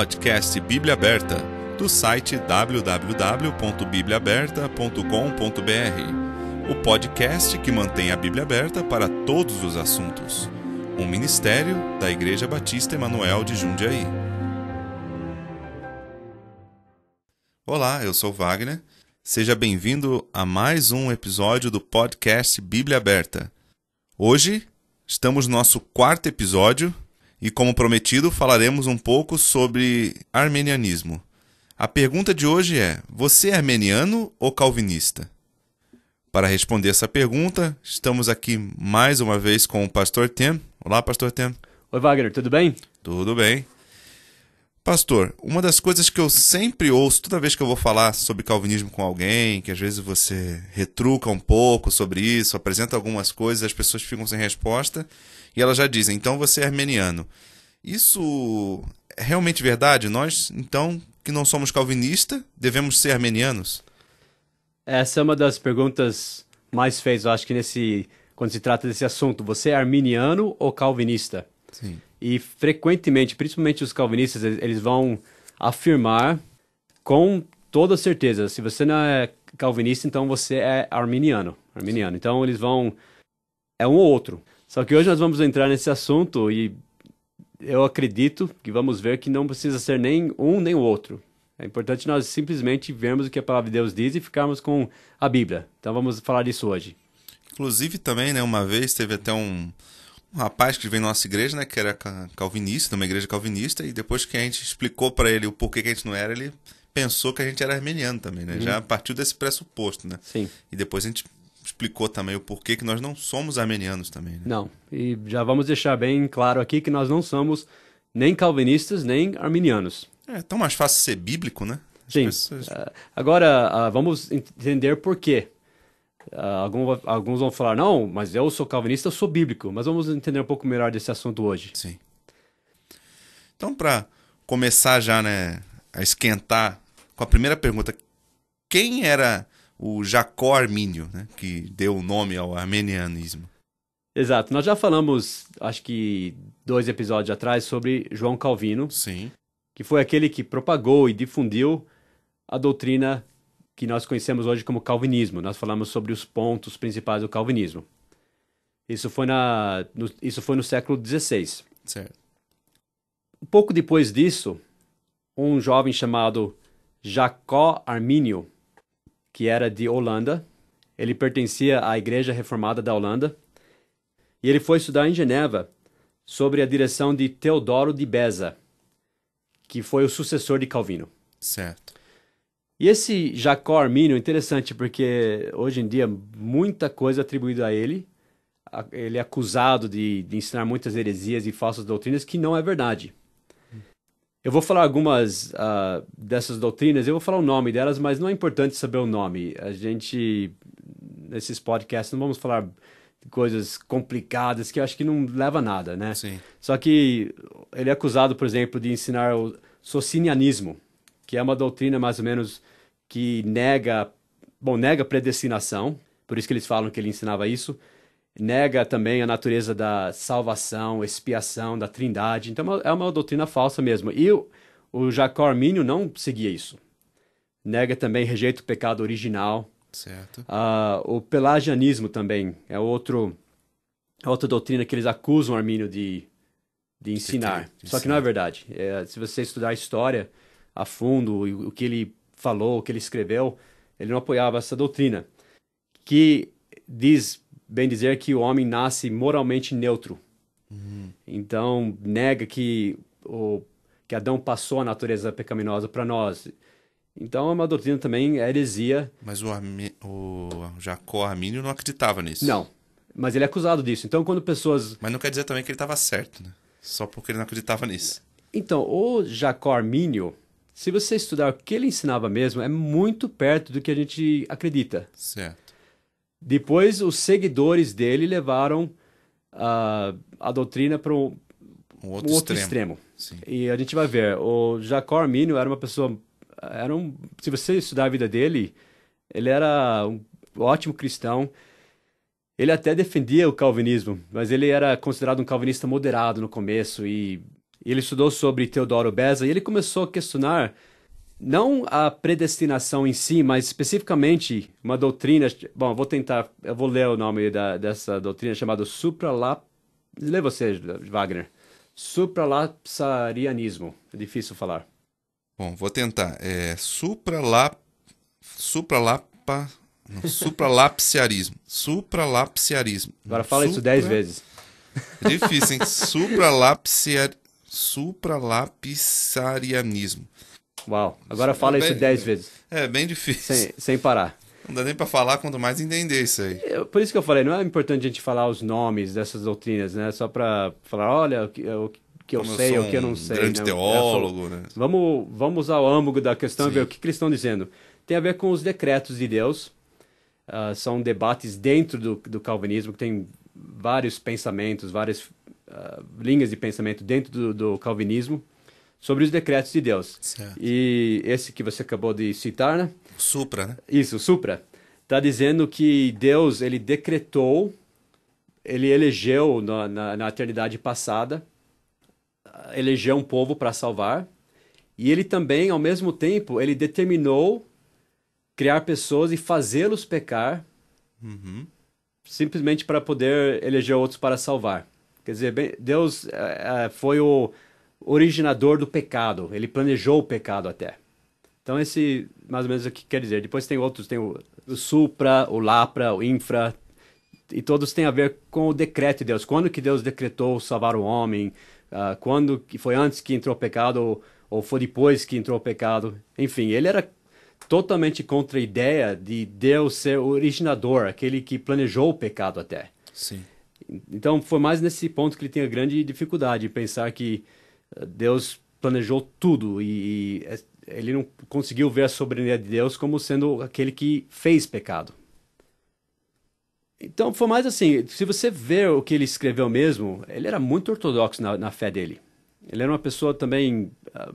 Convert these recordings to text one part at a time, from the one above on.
Podcast Bíblia Aberta, do site www.bibliaaberta.com.br. O podcast que mantém a Bíblia aberta para todos os assuntos. Um ministério da Igreja Batista Emanuel de Jundiaí. Olá, eu sou Wagner. Seja bem-vindo a mais um episódio do podcast Bíblia Aberta. Hoje estamos no nosso quarto episódio e, como prometido, falaremos um pouco sobre armenianismo. A pergunta de hoje é: você é armeniano ou calvinista? Para responder essa pergunta, estamos aqui mais uma vez com o Pastor Tim. Olá, Pastor Tim. Oi, Wagner, tudo bem? Tudo bem. Pastor, uma das coisas que eu sempre ouço toda vez que eu vou falar sobre calvinismo com alguém, que às vezes você retruca um pouco sobre isso, apresenta algumas coisas, as pessoas ficam sem resposta e elas já dizem: então você é armeniano. Isso é realmente verdade? Nós, então, que não somos calvinistas, devemos ser armenianos? Essa é uma das perguntas mais feitas, eu acho que quando se trata desse assunto. Você é arminiano ou calvinista? Sim. E frequentemente, principalmente os calvinistas, eles vão afirmar com toda certeza: se você não é calvinista, então você é arminiano. Então eles vão... é um ou outro. Só que hoje nós vamos entrar nesse assunto e eu acredito que vamos ver que não precisa ser nem um nem o outro. É importante nós simplesmente vermos o que a palavra de Deus diz e ficarmos com a Bíblia. Então vamos falar disso hoje. Inclusive também, né, uma vez teve até um rapaz que veio na nossa igreja, né, que era calvinista, numa igreja calvinista, e depois que a gente explicou para ele o porquê que a gente não era, ele pensou que a gente era armeniano também, né? Já partiu desse pressuposto, né? Sim. E depois a gente explicou também o porquê que nós não somos armenianos também, né? Não. E já vamos deixar bem claro aqui que nós não somos nem calvinistas, nem arminianos. É tão mais fácil ser bíblico, né? Sim. Agora, vamos entender por quê. Alguns vão falar: não, mas eu sou calvinista, eu sou bíblico. Mas vamos entender um pouco melhor desse assunto hoje. Sim. Então, para começar já, né, a esquentar com a primeira pergunta: quem era o Jacó Armínio, né, que deu o nome ao armenianismo? Exato. Nós já falamos, acho que 2 episódios atrás, sobre João Calvino. Sim. Que foi aquele que propagou e difundiu a doutrina que nós conhecemos hoje como calvinismo. Nós falamos sobre os pontos principais do calvinismo. Isso foi no século XVI. Certo. Um pouco depois disso, um jovem chamado Jacó Armínio, que era de Holanda, ele pertencia à Igreja Reformada da Holanda, e ele foi estudar em Geneva sobre a direção de Teodoro de Beza, que foi o sucessor de Calvino. Certo. E esse Jacó Armínio é interessante porque hoje em dia muita coisa é atribuída a ele. Ele é acusado de ensinar muitas heresias e falsas doutrinas que não é verdade. Eu vou falar algumas dessas doutrinas, eu vou falar o nome delas, mas não é importante saber o nome. A gente, nesses podcasts, não vamos falar de coisas complicadas que eu acho que não leva a nada, né? Sim. Só que ele é acusado, por exemplo, de ensinar o socinianismo, que é uma doutrina mais ou menos que nega predestinação, por isso que eles falam que ele ensinava isso, nega também a natureza da salvação, expiação, da trindade, então é uma doutrina falsa mesmo. E o Jacó Armínio não seguia isso. Nega também, rejeita o pecado original. Certo. O pelagianismo também é outra doutrina que eles acusam Armínio de ensinar. Só que não é verdade. Se você estudar a história a fundo, o que ele falou, o que ele escreveu, ele não apoiava essa doutrina, que diz, bem dizer, que o homem nasce moralmente neutro. Então, nega que Adão passou a natureza pecaminosa para nós. Então, é uma doutrina também, é heresia. Mas o Jacó Armínio não acreditava nisso. Não, mas ele é acusado disso. Então, quando pessoas... Mas não quer dizer também que ele estava certo, né? Só porque ele não acreditava nisso. Então, o Jacó Armínio, se você estudar o que ele ensinava mesmo, é muito perto do que a gente acredita. Certo. Depois, os seguidores dele levaram a doutrina para um outro extremo. Sim. E a gente vai ver, o Jacó Armínio era uma pessoa... se você estudar a vida dele, ele era um ótimo cristão. Ele até defendia o calvinismo, mas ele era considerado um calvinista moderado no começo e Ele estudou sobre Teodoro Beza e ele começou a questionar não a predestinação em si, mas especificamente uma doutrina. Bom, eu vou ler o nome dessa doutrina chamada supralap. Lê você, Wagner. Supralapsarianismo. É difícil falar. Bom, vou tentar. Supralapa, não, supralapsiarismo. Supralapsiarismo. Agora fala isso 10 vezes. Difícil, hein? Supralapsarianismo. Uau, agora fala isso 10 vezes. É bem difícil. Sem parar. Não dá nem pra falar, quanto mais entender isso aí. Por isso que eu falei, não é importante a gente falar os nomes dessas doutrinas, né? Só pra falar, olha, o que eu Como sei, eu o que eu sou não um sei. grande né? teólogo, né? Vamos usar o âmago da questão e Sim. ver o que eles estão dizendo. Tem a ver com os decretos de Deus. São debates dentro do calvinismo, que tem vários pensamentos, várias linhas de pensamento dentro do calvinismo sobre os decretos de Deus. Certo. E esse que você acabou de citar, né? Supra, né? Isso, Supra. Está dizendo que Deus, ele decretou, ele elegeu na eternidade passada, elegeu um povo para salvar, e ele também, ao mesmo tempo, ele determinou criar pessoas e fazê-los pecar, simplesmente para poder eleger outros para salvar. Quer dizer, Deus foi o originador do pecado, ele planejou o pecado até. Então esse, mais ou menos, é o que quer dizer. Depois tem outros, tem o supra, o lapra, o infra, e todos têm a ver com o decreto de Deus. Quando que Deus decretou salvar o homem, quando que foi antes que entrou o pecado, ou foi depois que entrou o pecado. Enfim, ele era totalmente contra a ideia de Deus ser o originador, aquele que planejou o pecado até. Sim. Então foi mais nesse ponto que ele tem a grande dificuldade de pensar que Deus planejou tudo e ele não conseguiu ver a soberania de Deus como sendo aquele que fez pecado. Então foi mais assim, se você ver o que ele escreveu mesmo, ele era muito ortodoxo na fé dele. Ele era uma pessoa também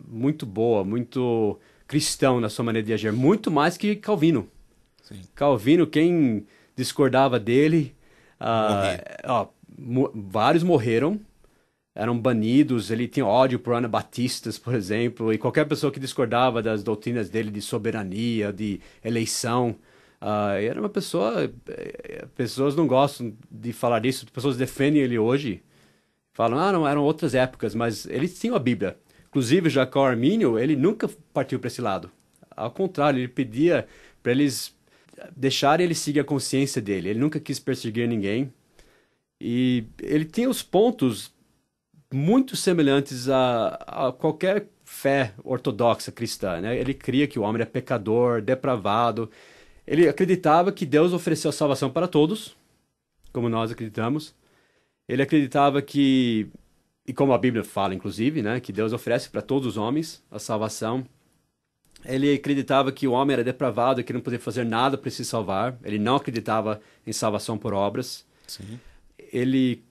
muito boa, muito cristão na sua maneira de agir, muito mais que Calvino. Sim. Calvino, quem discordava dele, vários morreram, eram banidos, ele tinha ódio por anabatistas, por exemplo, e qualquer pessoa que discordava das doutrinas dele de soberania, de eleição, era uma pessoa... Pessoas não gostam de falar disso, pessoas defendem ele hoje, falam, não, eram outras épocas, mas eles tinham a Bíblia. Inclusive, Jacó Armínio, ele nunca partiu para esse lado. Ao contrário, ele pedia para eles deixarem ele seguir a consciência dele. Ele nunca quis perseguir ninguém. E ele tinha os pontos muito semelhantes a qualquer fé ortodoxa cristã, né? Ele cria que o homem é pecador, depravado. Ele acreditava que Deus ofereceu a salvação para todos, como nós acreditamos. Ele acreditava que, e como a Bíblia fala, inclusive, né, que Deus oferece para todos os homens a salvação. Ele acreditava que o homem era depravado e que não podia fazer nada para se salvar. Ele não acreditava em salvação por obras. Sim. Ele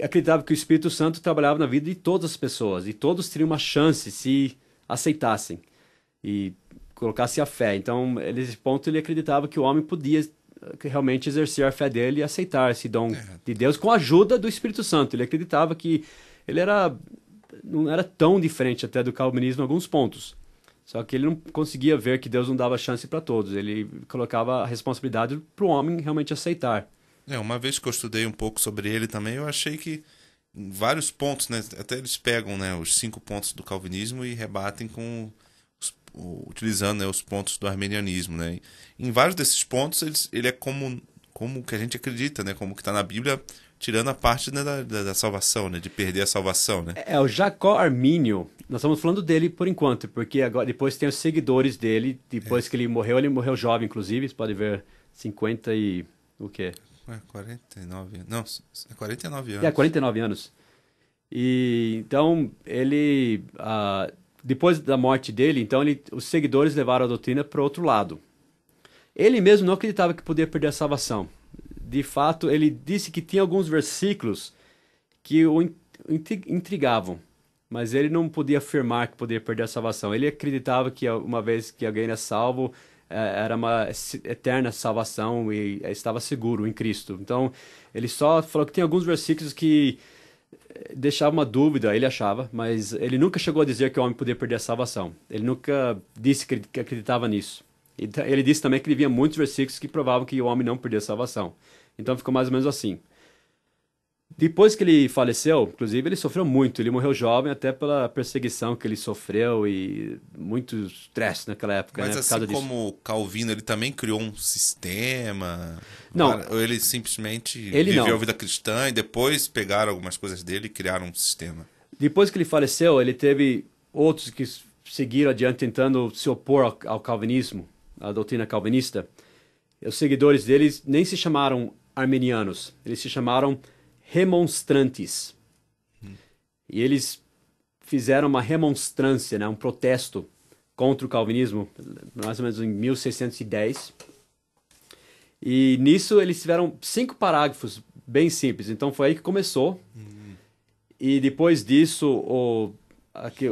acreditava que o Espírito Santo trabalhava na vida de todas as pessoas e todos teriam uma chance se aceitassem e colocassem a fé. Então, nesse ponto, ele acreditava que o homem podia realmente exercer a fé dele e aceitar esse dom de Deus com a ajuda do Espírito Santo. Ele acreditava que ele não era tão diferente até do calvinismo em alguns pontos. Só que ele não conseguia ver que Deus não dava chance para todos. Ele colocava a responsabilidade para o homem realmente aceitar. Uma vez que eu estudei um pouco sobre ele também, eu achei que em vários pontos, né, até eles pegam, né, os 5 pontos do calvinismo e rebatem utilizando, né, os pontos do arminianismo, né? Em vários desses pontos ele é como que a gente acredita, né, como que está na Bíblia, tirando a parte, né, da salvação, né, de perder a salvação, né? O Jacó Armínio, nós estamos falando dele por enquanto, porque agora depois tem os seguidores dele, depois que ele morreu jovem, inclusive, você pode ver 50 e... o quê? 49 anos. Não, 49 anos. 49 anos. E então ele... depois da morte dele, então os seguidores levaram a doutrina para o outro lado. Ele mesmo não acreditava que podia perder a salvação. De fato, ele disse que tinha alguns versículos que o intrigavam, mas ele não podia afirmar que podia perder a salvação. Ele acreditava que uma vez que alguém é salvo, era uma eterna salvação e estava seguro em Cristo. Então, ele só falou que tem alguns versículos que deixava uma dúvida, ele achava, mas ele nunca chegou a dizer que o homem podia perder a salvação. Ele nunca disse que acreditava nisso. Ele disse também que ele via muitos versículos que provavam que o homem não perdia a salvação. Então ficou mais ou menos assim. Depois que ele faleceu, inclusive, ele sofreu muito. Ele morreu jovem até pela perseguição que ele sofreu e muito estresse naquela época, Mas né? Por assim causa disso. como Calvino, ele também criou um sistema? Não, Ou ele simplesmente ele viveu não. a vida cristã e depois pegaram algumas coisas dele e criaram um sistema? Depois que ele faleceu, ele teve outros que seguiram adiante tentando se opor ao calvinismo, à doutrina calvinista. Os seguidores deles nem se chamaram arminianos, eles se chamaram remonstrantes. E eles fizeram uma remonstrância, né, um protesto contra o calvinismo, mais ou menos em 1610. E nisso eles tiveram 5 parágrafos bem simples. Então foi aí que começou. E depois disso,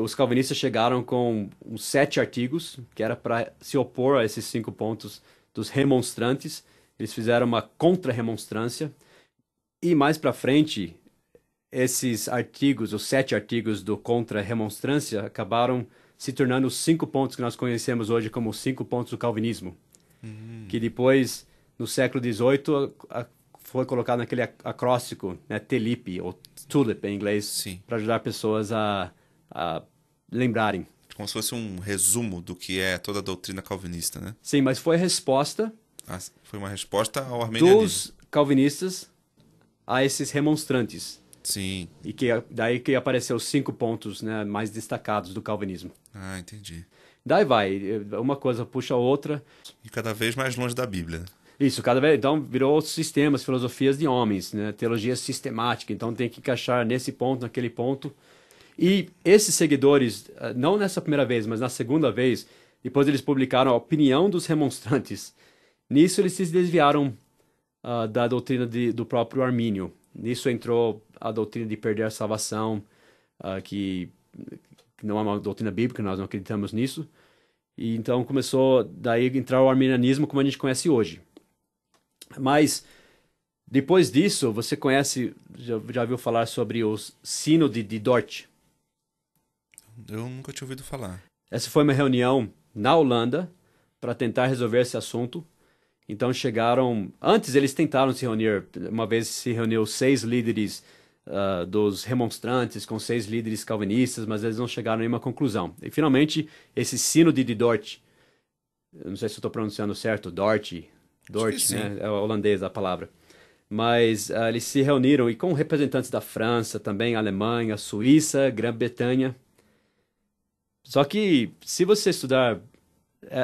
os calvinistas chegaram com uns 7 artigos, que era para se opor a esses 5 pontos dos remonstrantes. Eles fizeram uma contra-remonstrância. E mais para frente, esses artigos, os 7 artigos do contra-remonstrância, acabaram se tornando os 5 pontos que nós conhecemos hoje como os 5 pontos do calvinismo. Que depois, no século XVIII, foi colocado naquele acróstico, né, TLIP, ou TULIP em inglês, para ajudar pessoas a lembrarem. Como se fosse um resumo do que é toda a doutrina calvinista, né? Sim, mas foi a resposta Foi uma resposta ao arminianismo. dos calvinistas a esses remonstrantes. Sim. E daí que apareceu os 5 pontos, né, mais destacados do calvinismo. Ah, entendi. Daí vai, uma coisa puxa a outra. E cada vez mais longe da Bíblia. Isso, cada vez, então virou outros sistemas, filosofias de homens, né, teologia sistemática, então tem que encaixar nesse ponto, naquele ponto. E esses seguidores, não nessa primeira vez, mas na segunda vez, depois eles publicaram a opinião dos remonstrantes. Nisso eles se desviaram da doutrina do próprio Armínio. Nisso entrou a doutrina de perder a salvação, que não é uma doutrina bíblica, nós não acreditamos nisso. E então começou daí a entrar o arminianismo como a gente conhece hoje. Mas depois disso, você conhece, já viu falar sobre o Sínodo de Dort? Eu nunca tinha ouvido falar. Essa foi uma reunião na Holanda para tentar resolver esse assunto. Então chegaram... Antes eles tentaram se reunir. Uma vez se reuniu 6 líderes dos remonstrantes com 6 líderes calvinistas, mas eles não chegaram a nenhuma conclusão. E finalmente, esse Sínodo de Dort, eu não sei se eu estou pronunciando certo, Dort, né? É holandês a palavra. Mas eles se reuniram e com representantes da França, também Alemanha, Suíça, Grã-Bretanha. Só que, se você estudar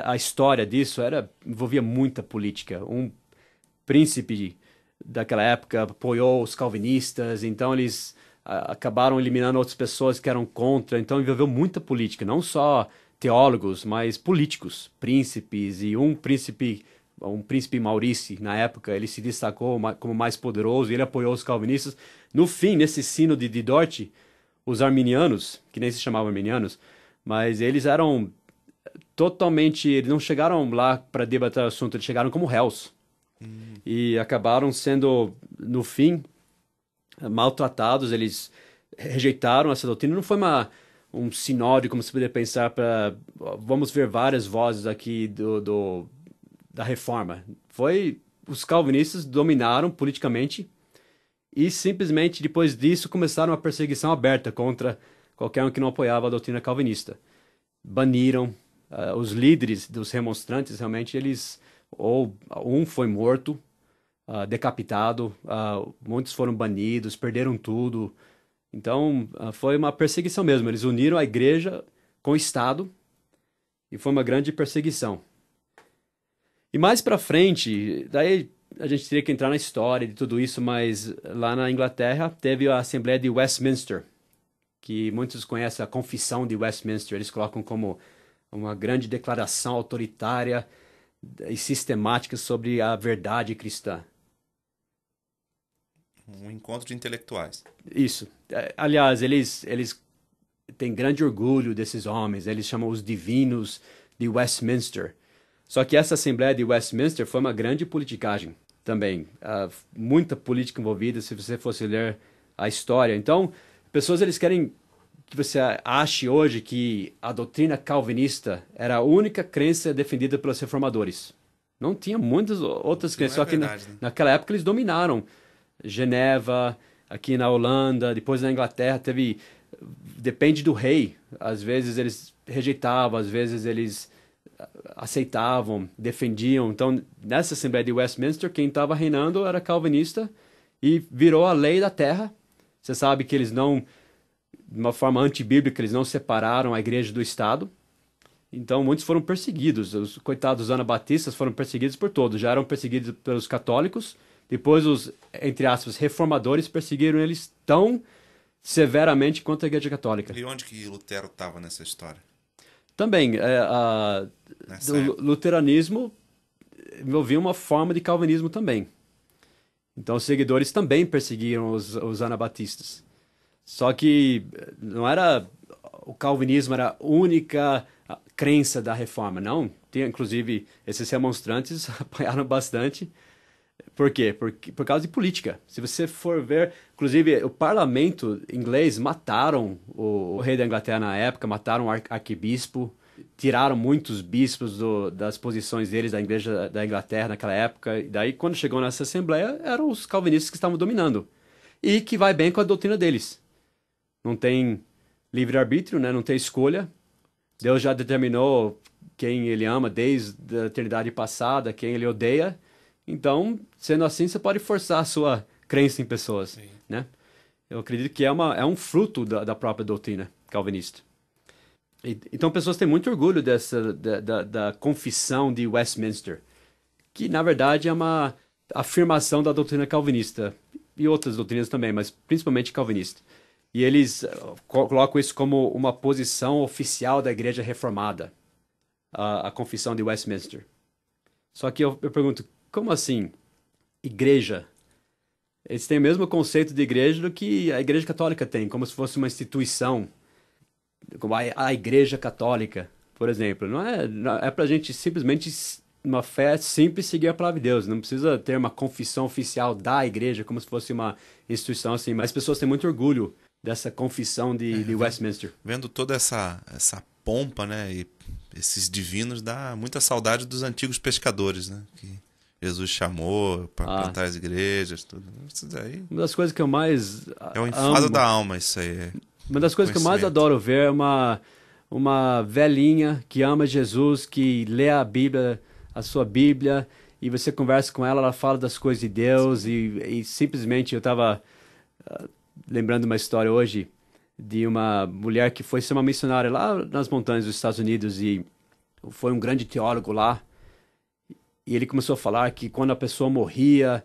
a história disso, envolvia muita política. Um príncipe daquela época apoiou os calvinistas, então eles acabaram eliminando outras pessoas que eram contra. Então envolveu muita política, não só teólogos, mas políticos, príncipes. E um príncipe Maurice, na época, ele se destacou como mais poderoso e ele apoiou os calvinistas. No fim, nesse sínodo de Dort, os arminianos, que nem se chamavam arminianos, mas eles eram totalmente... Eles não chegaram lá para debater o assunto, eles chegaram como réus. E acabaram sendo, no fim, maltratados. Eles rejeitaram essa doutrina. Não foi um sinódio, como se poderia pensar, para... Vamos ver várias vozes aqui da reforma. Os calvinistas dominaram politicamente e simplesmente depois disso começaram uma perseguição aberta contra qualquer um que não apoiava a doutrina calvinista. Baniram os líderes dos remonstrantes, realmente ou um foi morto, decapitado, muitos foram banidos, perderam tudo. Então foi uma perseguição mesmo. Eles uniram a igreja com o Estado e foi uma grande perseguição. E mais para frente, daí a gente teria que entrar na história de tudo isso, mas lá na Inglaterra teve a Assembleia de Westminster, que muitos conhecem a Confissão de Westminster. Eles colocam como uma grande declaração autoritária e sistemática sobre a verdade cristã. Um encontro de intelectuais. Isso. Aliás, eles têm grande orgulho desses homens. Eles chamam os divinos de Westminster. Só que essa Assembleia de Westminster foi uma grande politicagem também. Muita política envolvida. Se você fosse ler a história. Então, pessoas eles querem que você ache hoje que a doutrina calvinista era a única crença defendida pelos reformadores. Não tinha muitas outras crenças, só que verdade, né? naquela época eles dominaram Geneva, aqui na Holanda, depois na Inglaterra teve... Depende do rei. Às vezes eles rejeitavam, às vezes eles aceitavam, defendiam. Então, nessa Assembleia de Westminster, quem estava reinando era calvinista e virou a lei da terra. Você sabe que eles não, de uma forma antibíblica, eles não separaram a igreja do Estado. Então, muitos foram perseguidos. Os coitados anabatistas foram perseguidos por todos. Já eram perseguidos pelos católicos. Depois, os, entre aspas, reformadores perseguiram eles tão severamente quanto a igreja católica. E onde que Lutero estava nessa história? Também, Nessa o época? luteranismo envolvia uma forma de calvinismo também. Então, os seguidores também perseguiram os anabatistas. Só que não era... O calvinismo era a única crença da reforma, não. Tinha, inclusive, esses remonstrantes apanharam bastante. Por quê? Por causa de política. Se você for ver, inclusive, o parlamento inglês mataram o rei da Inglaterra na época, mataram o arquebispo, tiraram muitos bispos das posições deles da igreja da Inglaterra naquela época. E daí, quando chegou nessa assembleia, eram os calvinistas que estavam dominando. E que vai bem com a doutrina deles. Não tem livre-arbítrio, né? Não tem escolha. Deus já determinou quem ele ama desde a eternidade passada, quem ele odeia. Então, sendo assim, você pode forçar a sua crença em pessoas, né? Eu acredito que é um fruto da própria doutrina calvinista. Então, pessoas têm muito orgulho da confissão de Westminster, que, na verdade, é uma afirmação da doutrina calvinista, e outras doutrinas também, mas principalmente calvinista. E eles colocam isso como uma posição oficial da Igreja Reformada, a confissão de Westminster. Só que eu pergunto, como assim, igreja? Eles têm o mesmo conceito de igreja do que a Igreja Católica tem, como se fosse uma instituição, como a Igreja Católica, por exemplo. É pra gente simplesmente, uma fé simples, seguir a palavra de Deus. Não precisa ter uma confissão oficial da igreja, como se fosse uma instituição assim. Mas as pessoas têm muito orgulho dessa confissão de Westminster. Vendo toda essa pompa, né, e esses divinos, dá muita saudade dos antigos pescadores, né, que Jesus chamou para plantar as igrejas, tudo. Isso daí Uma das coisas que eu mais é o enfado amo, da alma, isso aí. uma das coisas que eu mais adoro ver é uma velhinha que ama Jesus, que lê a Bíblia, a sua Bíblia, e você conversa com ela, ela fala das coisas de Deus, e simplesmente eu estava lembrando uma história hoje de uma mulher que foi ser uma missionária lá nas montanhas dos Estados Unidos, e foi um grande teólogo lá, e ele começou a falar que quando a pessoa morria,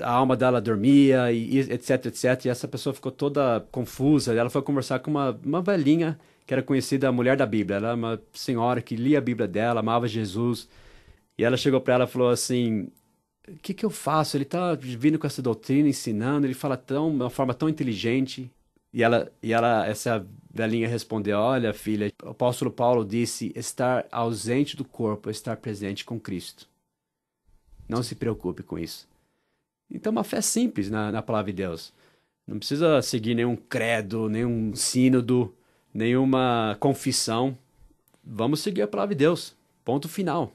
a alma dela dormia, e etc, etc. E essa pessoa ficou toda confusa. Ela foi conversar com uma velhinha que era conhecida a mulher da Bíblia. Ela era uma senhora que lia a Bíblia dela, amava Jesus. E ela chegou para ela e falou assim, o que eu faço? Ele está vindo com essa doutrina, ensinando, ele fala de uma forma tão inteligente. Essa velhinha respondeu, olha, filha, o apóstolo Paulo disse, estar ausente do corpo é estar presente com Cristo. Não se preocupe com isso. Então, uma fé simples na palavra de Deus. Não precisa seguir nenhum credo, nenhum sínodo, nenhuma confissão. Vamos seguir a palavra de Deus. Ponto final.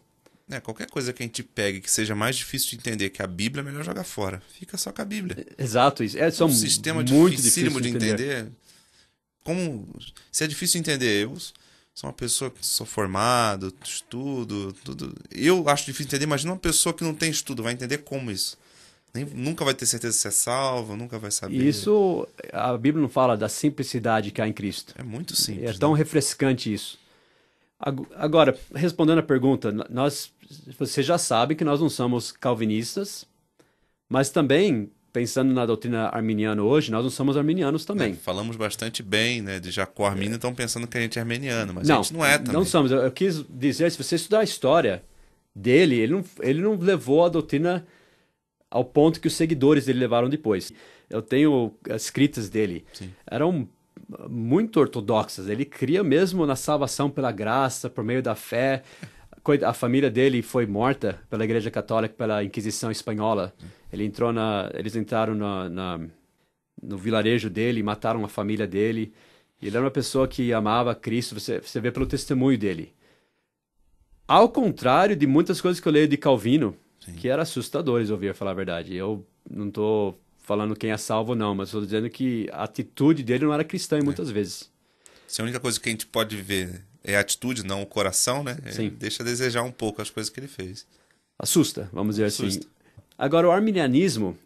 Qualquer coisa que a gente pegue que seja mais difícil de entender que a Bíblia, é melhor jogar fora. Fica só com a Bíblia. Exato. Isso. Um sistema muito dificílimo difícil de entender. Se é difícil de entender, eu sou uma pessoa que sou formado, estudo, tudo. Eu acho difícil de entender, imagina uma pessoa que não tem estudo, vai entender como isso? Nunca vai ter certeza se é salvo, nunca vai saber. Isso, a Bíblia não fala da simplicidade que há em Cristo. É muito simples. É tão refrescante isso. Agora, respondendo a pergunta, você já sabe que nós não somos calvinistas, mas também, pensando na doutrina arminiana hoje, nós não somos arminianos também. Falamos bastante bem, né, de Jacó Armínio, estão pensando que a gente é arminiano, mas a gente não é também. Não somos. Eu quis dizer, se você estudar a história dele, ele não levou a doutrina ao ponto que os seguidores dele levaram depois. Eu tenho escritas dele. Sim. Eram muito ortodoxas. Ele cria mesmo na salvação pela graça, por meio da fé. A família dele foi morta pela Igreja Católica, pela Inquisição Espanhola. Eles entraram no vilarejo dele, mataram a família dele. Ele era uma pessoa que amava Cristo, você vê pelo testemunho dele. Ao contrário de muitas coisas que eu leio de Calvino, Sim. que eram assustadores, ouvir falar a verdade. Eu não estou falando quem é salvo ou não, mas estou dizendo que a atitude dele não era cristã muitas vezes. Se a única coisa que a gente pode ver é a atitude, não o coração, né? Sim. Deixa a desejar um pouco as coisas que ele fez. Assusta, vamos dizer assim. Assusta. Agora, o arminianismo,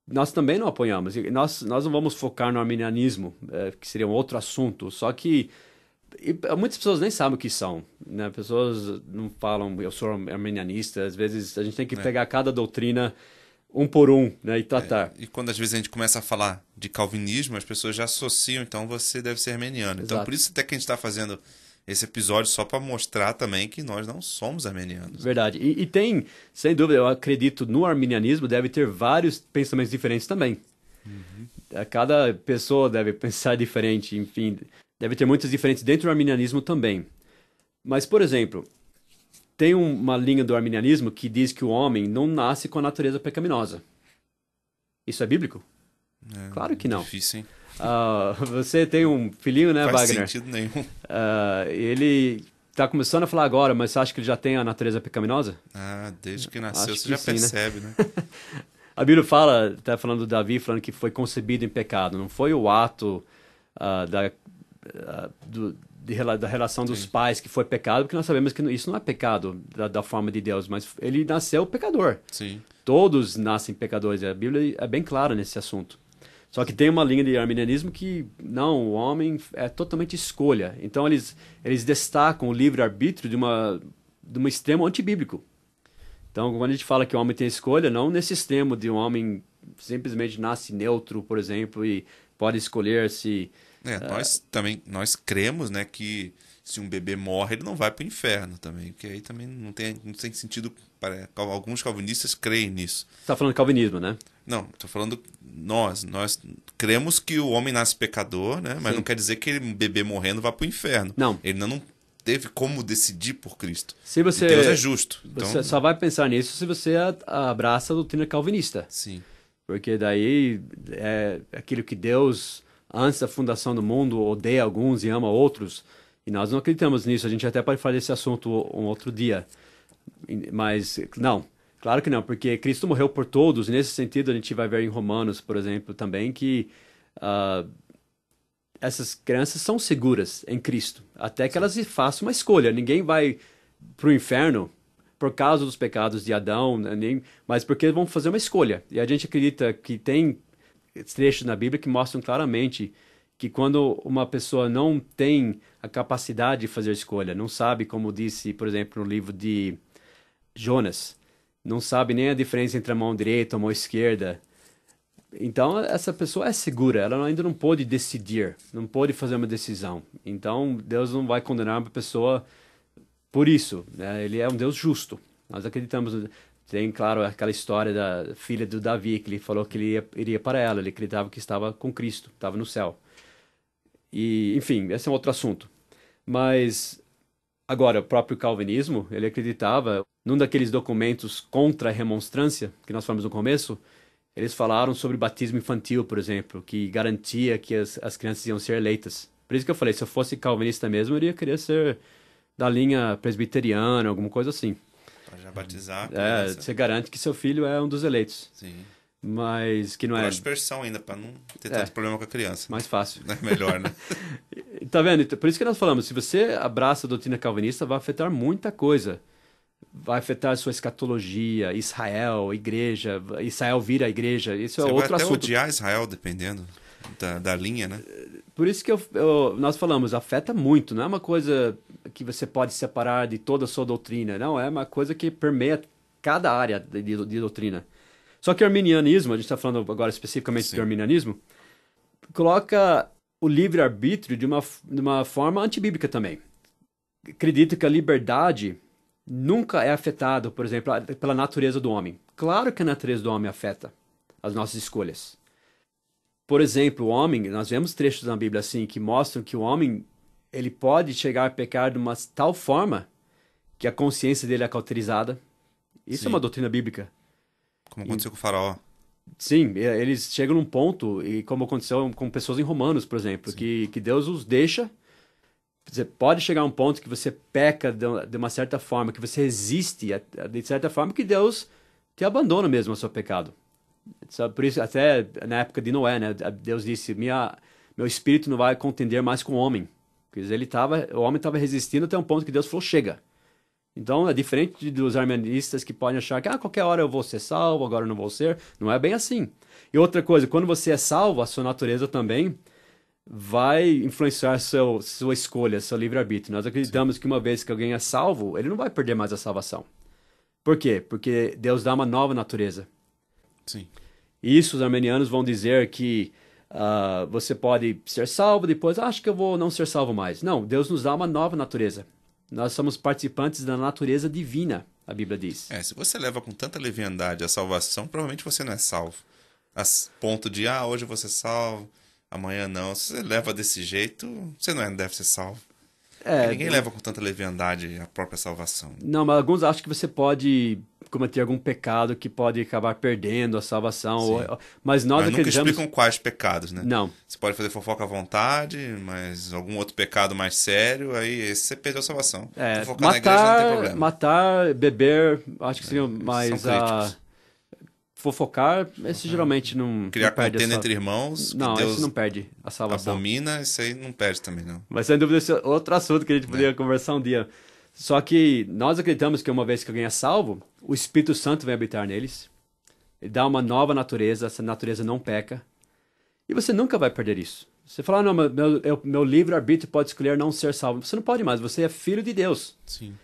nós também não apoiamos. Nós não vamos focar no arminianismo, que seria um outro assunto. Só que muitas pessoas nem sabem o que são, né? Pessoas não falam, eu sou arminianista. Às vezes a gente tem que pegar cada doutrina um por um, né, e tratar. E quando às vezes a gente começa a falar de calvinismo, as pessoas já associam, então você deve ser armeniano. Então Exato. por isso até que a gente está fazendo esse episódio só para mostrar também que nós não somos armenianos. Verdade. E tem, sem dúvida, eu acredito no arminianismo deve ter vários pensamentos diferentes também. Cada pessoa deve pensar diferente, enfim, deve ter muitas diferentes dentro do arminianismo também. Mas, por exemplo, tem uma linha do arminianismo que diz que o homem não nasce com a natureza pecaminosa. Isso é bíblico? Claro que não. Difícil, hein? Você tem um filhinho, né, Faz Wagner? sentido nenhum. Ele está começando a falar agora, mas você acha que ele já tem a natureza pecaminosa? Desde que nasceu Acho você que já sim, né? percebe, né? A Bíblia fala, está falando do Davi, falando que foi concebido em pecado. Não foi o ato da relação dos pais que foi pecado, porque nós sabemos que isso não é pecado da forma de Deus, mas ele nasceu pecador. Sim. Todos nascem pecadores. A Bíblia é bem clara nesse assunto. Só que tem uma linha de arminianismo que, não, o homem é totalmente escolha. Então, eles destacam o livre-arbítrio de um extremo antibíblico. Então, quando a gente fala que o homem tem escolha, não nesse extremo de um homem simplesmente nasce neutro, por exemplo, e pode escolher se... Nós cremos, né, que se um bebê morre, ele não vai para o inferno também, porque aí também não tem sentido. Alguns calvinistas creem nisso. Você está falando de calvinismo, né? Não, estou falando nós cremos que o homem nasce pecador, né? Mas Sim. não quer dizer que um bebê morrendo vá para o inferno. Não. Ele não teve como decidir por Cristo. Se você, e Deus é justo. Você Então, só vai pensar nisso se você abraça a doutrina calvinista. sim. Porque daí é aquilo que Deus, antes da fundação do mundo, odeia alguns e ama outros. E nós não acreditamos nisso. A gente até pode falar desse assunto um outro dia. Mas, não. Claro que não, porque Cristo morreu por todos. E nesse sentido, a gente vai ver em Romanos, por exemplo, também que essas crianças são seguras em Cristo. Até que elas façam uma escolha. Ninguém vai para o inferno por causa dos pecados de Adão, mas porque vão fazer uma escolha. E a gente acredita que tem trechos na Bíblia que mostram claramente que quando uma pessoa não tem a capacidade de fazer escolha, não sabe, como disse, por exemplo, no livro de Jonas, não sabe nem a diferença entre a mão direita e a mão esquerda, então essa pessoa é segura, ela ainda não pode decidir, não pode fazer uma decisão. Então Deus não vai condenar uma pessoa por isso, né? Ele é um Deus justo. Nós acreditamos. Tem, claro, aquela história da filha do Davi, que ele falou que ele iria para ela. Ele acreditava que estava com Cristo, estava no céu. E, enfim, esse é um outro assunto. Mas, agora, o próprio calvinismo, ele acreditava, num daqueles documentos contra a remonstrância, que nós falamos no começo, eles falaram sobre batismo infantil, por exemplo, que garantia que as crianças iam ser eleitas. Por isso que eu falei, se eu fosse calvinista mesmo, eu iria querer ser da linha presbiteriana, alguma coisa assim. Para já batizar a criança. Você garante que seu filho é um dos eleitos. Sim. Mas que não Por é aspersão ainda, para não ter tanto problema com a criança. mais fácil. É melhor, né? Tá vendo? Por isso que nós falamos, se você abraça a doutrina calvinista, vai afetar muita coisa. Vai afetar a sua escatologia, Israel, igreja, Israel vira a igreja. Isso é Você outro vai até assunto. odiar Israel, dependendo da linha, né? Por isso que nós falamos, afeta muito. Não é uma coisa que você pode separar de toda a sua doutrina. Não, é uma coisa que permeia cada área de doutrina. Só que o arminianismo, a gente está falando agora especificamente do arminianismo, coloca o livre-arbítrio de uma forma antibíblica também. Acredito que a liberdade nunca é afetada, por exemplo, pela natureza do homem. Claro que a natureza do homem afeta as nossas escolhas. Por exemplo, o homem, nós vemos trechos na Bíblia assim que mostram que o homem ele pode chegar a pecar de uma tal forma que a consciência dele é cauterizada. Isso é uma doutrina bíblica. Como aconteceu com o faraó. Sim, eles chegam num ponto, e como aconteceu com pessoas em Romanos, por exemplo, que Deus os deixa. Você pode chegar a um ponto que você peca de uma certa forma, que você resiste de certa forma, que Deus te abandona mesmo ao seu pecado. Por isso, até na época de Noé, né, Deus disse: meu espírito não vai contender mais com o homem. Quer dizer, o homem estava resistindo até um ponto que Deus falou: chega. Então, é diferente dos arminianistas que podem achar que qualquer hora eu vou ser salvo, agora eu não vou ser. Não é bem assim. E outra coisa, quando você é salvo, a sua natureza também vai influenciar sua escolha, seu livre-arbítrio. Nós acreditamos que uma vez que alguém é salvo, ele não vai perder mais a salvação. Por quê? Porque Deus dá uma nova natureza. Sim. Isso os arminianos vão dizer que você pode ser salvo, depois acho que eu vou não ser salvo mais. Não, Deus nos dá uma nova natureza. Nós somos participantes da natureza divina, a Bíblia diz. Se você leva com tanta leviandade a salvação, provavelmente você não é salvo. A ponto de, hoje eu vou ser salvo, amanhã não. Se você leva desse jeito, você não deve ser salvo. Ninguém leva com tanta leviandade a própria salvação. Não, mas alguns acham que você pode cometer algum pecado que pode acabar perdendo a salvação. Mas nós nunca explicam quais pecados, né? Não. Você pode fazer fofoca à vontade, mas algum outro pecado mais sério, aí você perdeu a salvação. Fofocar na igreja não tem problema. Matar, beber, acho que seria mais... Fofocar, esse geralmente não Criar perde contenda entre irmãos, não, Deus esse não perde a salvação. Abomina, isso aí não perde também, não. Mas sem dúvida esse é outro assunto que a gente poderia conversar um dia. Só que nós acreditamos que uma vez que alguém é salvo, o Espírito Santo vem habitar neles. Ele dá uma nova natureza, essa natureza não peca. E você nunca vai perder isso. Você fala, não, meu livre-arbítrio pode escolher não ser salvo. Você não pode mais, você é filho de Deus. Sim.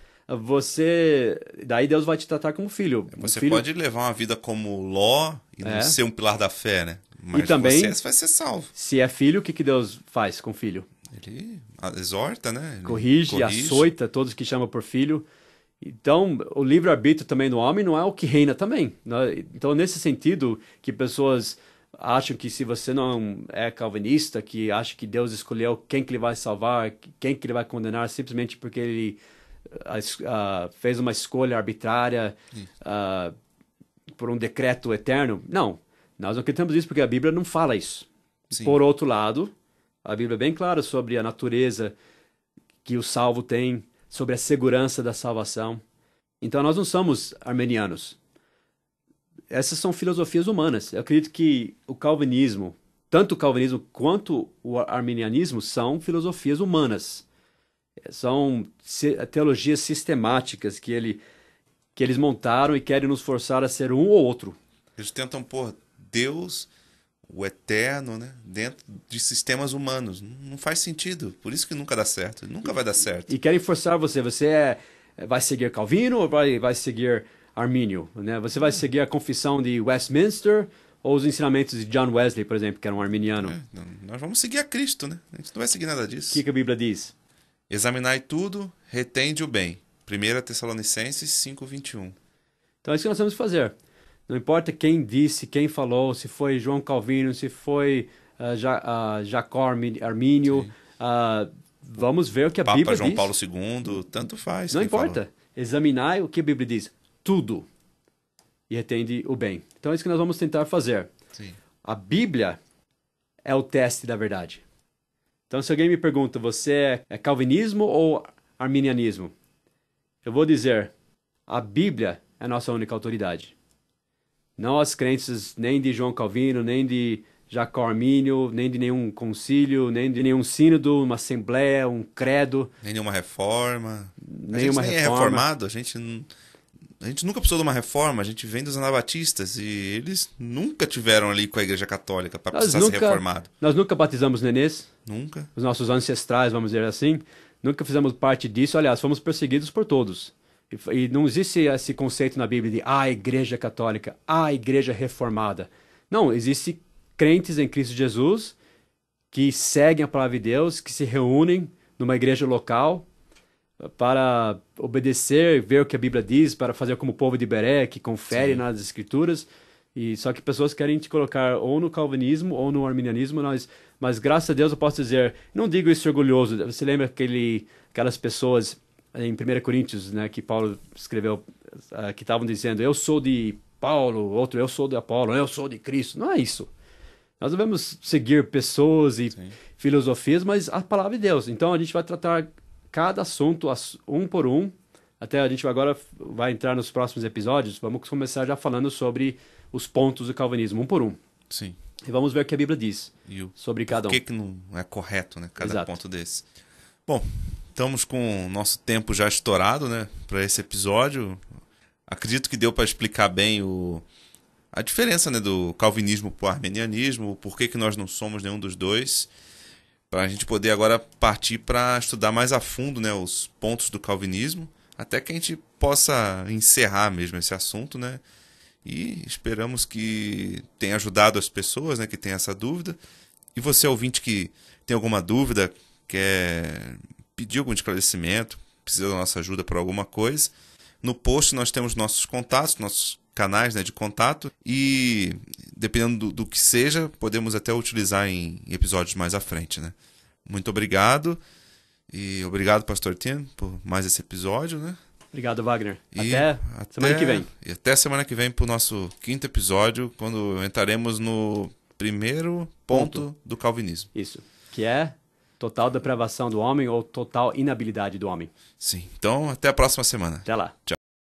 Daí Deus vai te tratar como filho. Você pode levar uma vida como Ló e não ser um pilar da fé, né? Mas e também, você vai ser salvo. Se é filho, o que Deus faz com o filho? Ele exorta, né? Ele corrige, açoita todos que chamam por filho. Então, o livre-arbítrio também do homem não é o que reina também. Então, nesse sentido, que pessoas acham que se você não é calvinista, que acha que Deus escolheu quem que ele vai salvar, quem que ele vai condenar, simplesmente porque ele fez uma escolha arbitrária por um decreto eterno. Não, nós não acreditamos nisso porque a Bíblia não fala isso. Sim. Por outro lado, a Bíblia é bem clara sobre a natureza que o salvo tem, sobre a segurança da salvação. Então nós não somos arminianos. Essas são filosofias humanas. Eu acredito que o calvinismo, tanto o calvinismo quanto o arminianismo, são filosofias humanas. São teologias sistemáticas que eles montaram e querem nos forçar a ser um ou outro. Eles tentam pôr Deus, o eterno, né, dentro de sistemas humanos. Não faz sentido. Por isso que nunca dá certo. Nunca vai dar certo. E querem forçar você. Você vai seguir Calvino ou vai seguir Armínio? Né? Você vai seguir a confissão de Westminster ou os ensinamentos de John Wesley, por exemplo, que era um arminiano? Nós vamos seguir a Cristo, né? A gente não vai seguir nada disso. O que a Bíblia diz? Examinai tudo, retende o bem. 1 Tessalonicenses 5:21. Então é isso que nós temos que fazer. Não importa quem disse, quem falou, se foi João Calvino, se foi Jacó Armínio, vamos ver o que a Bíblia diz. Papa João Paulo II, tanto faz. Não importa. Falou. Examinai o que a Bíblia diz. Tudo. E retende o bem. Então é isso que nós vamos tentar fazer. Sim. A Bíblia é o teste da verdade. Então, se alguém me pergunta, você é calvinismo ou arminianismo? Eu vou dizer, a Bíblia é a nossa única autoridade. Não as crenças nem de João Calvino, nem de Jacó Armínio, nem de nenhum concílio, nem de nenhum sínodo, uma assembleia, um credo. Nem nenhuma reforma. Nenhuma a gente nem é reformado, a gente nunca precisou de uma reforma, a gente vem dos anabatistas e eles nunca tiveram ali com a Igreja Católica para precisar ser reformado. Nós nunca batizamos nenês. Nunca. Os nossos ancestrais, vamos dizer assim, nunca fizemos parte disso. Aliás, fomos perseguidos por todos. E não existe esse conceito na Bíblia de Igreja Católica, Igreja Reformada. Não, existe crentes em Cristo Jesus que seguem a palavra de Deus, que se reúnem numa igreja local para obedecer, ver o que a Bíblia diz, para fazer como o povo de Beré, que confere Sim. nas Escrituras. E só que pessoas querem te colocar ou no calvinismo ou no arminianismo. Mas graças a Deus eu posso dizer, não digo isso orgulhoso. Você lembra aquelas pessoas em 1 Coríntios, né, que Paulo escreveu, que estavam dizendo, eu sou de Paulo, outro, eu sou de Apolo, eu sou de Cristo. Não é isso. Nós devemos seguir pessoas e filosofias, mas a palavra de Deus. Então a gente vai tratar cada assunto um por um. Até a gente agora vai entrar nos próximos episódios. Vamos começar já falando sobre os pontos do calvinismo, um por um. Sim. E vamos ver o que a Bíblia diz sobre cada um. Por que não é correto, né? Cada Exato. ponto desse. Bom, estamos com o nosso tempo já estourado, né? Para esse episódio. Acredito que deu para explicar bem a diferença, né, do calvinismo para o arminianismo, por que nós não somos nenhum dos dois, para a gente poder agora partir para estudar mais a fundo, né, os pontos do calvinismo, até que a gente possa encerrar mesmo esse assunto, né? E esperamos que tenha ajudado as pessoas, né, que tem essa dúvida. E você, ouvinte, que tem alguma dúvida, quer pedir algum esclarecimento, precisa da nossa ajuda para alguma coisa, no post nós temos nossos contatos, nossos canais, né, de contato, e dependendo do que seja, podemos até utilizar em episódios mais à frente, né? Muito obrigado, e obrigado, Pastor Tien, por mais esse episódio, né? Obrigado, Wagner. E até semana que vem. E até semana que vem para o nosso 5º episódio, quando entraremos no primeiro ponto do calvinismo. Isso, que é total depravação do homem ou total inabilidade do homem. Sim, então até a próxima semana. Até lá. Tchau.